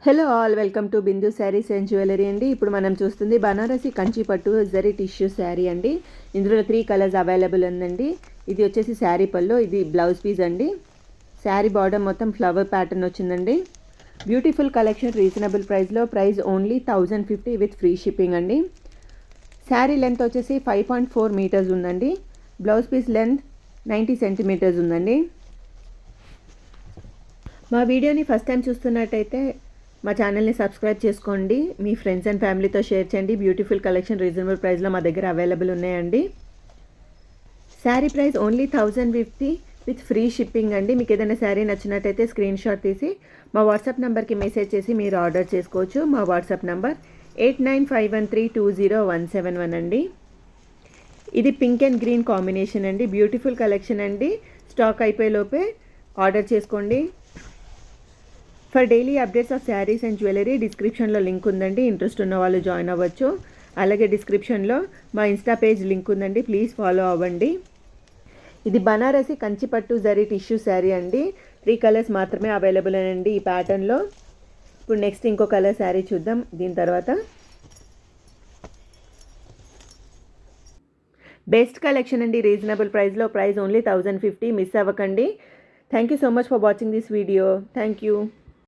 Hello all, welcome to Bindu saris and jewellery అండి. ఇప్పుడు మనం చూస్తుంది బనారసి కంచి పట్టు జరీ టిష్యూ శారీ అండి. ఇందులో 3 కలర్స్ అవైలబుల్ ఉందండి. ఇది వచ్చేసి శారీ పళ్ళు, ఇది బ్లౌజ్ పీస్ అండి. శారీ బార్డర్ మొత్తం ఫ్లవర్ ప్యాటర్న్ వచ్చిందండి. బ్యూటిఫుల్ కలెక్షన్, రీజనబుల్ ప్రైస్లో. Price only 1050 with free shipping అండి. శారీ లెంత్ వచ్చేసి 5.4 మీటర్స్ ఉందండి. బ్లౌజ్ పీస్ లెంత్ 90 సెంటీమీటర్స్ ఉందండి. మా వీడియోని ఫస్ట్ టైం చూస్తున్నట్టయితే మా ఛానల్ని సబ్స్క్రైబ్ చేసుకోండి. మీ ఫ్రెండ్స్ అండ్ ఫ్యామిలీతో షేర్ చేయండి. బ్యూటిఫుల్ కలెక్షన్ రీజనబుల్ ప్రైస్లో మా దగ్గర అవైలబుల్ ఉన్నాయండి. Sari price only 1050 with free shipping అండి. మీకు ఏదైనా శారీ నచ్చినట్టయితే స్క్రీన్ షాట్ తీసి మా వాట్సాప్ నెంబర్కి మెసేజ్ చేసి మీరు ఆర్డర్ చేసుకోవచ్చు. మా వాట్సాప్ నెంబర్ 8951320171 అండి. ఇది పింక్ అండ్ గ్రీన్ కాంబినేషన్ అండి. బ్యూటిఫుల్ కలెక్షన్ అండి. స్టాక్ అయిపోయేలోపే ఆర్డర్ చేసుకోండి. For daily updates of saris and jewellery డిస్క్రిప్షన్లో లింక్ ఉందండి. ఇంట్రెస్ట్ ఉన్న వాళ్ళు జాయిన్ అవ్వచ్చు. అలాగే డిస్క్రిప్షన్లో మా ఇన్స్టా పేజ్ లింక్ ఉందండి, ప్లీజ్ ఫాలో అవ్వండి. ఇది బనారసి కంచిపట్టు జరీ టిష్యూ శారీ అండి. 3 కలర్స్ మాత్రమే అవైలబుల్ అండి ఈ ప్యాటర్న్లో. ఇప్పుడు నెక్స్ట్ ఇంకో కలర్ శారీ చూద్దాం. దీని తర్వాత బెస్ట్ కలెక్షన్ అండి, రీజనబుల్ ప్రైస్లో. Price only 1050. మిస్ అవ్వకండి. Thank you so much for watching this video. Thank you.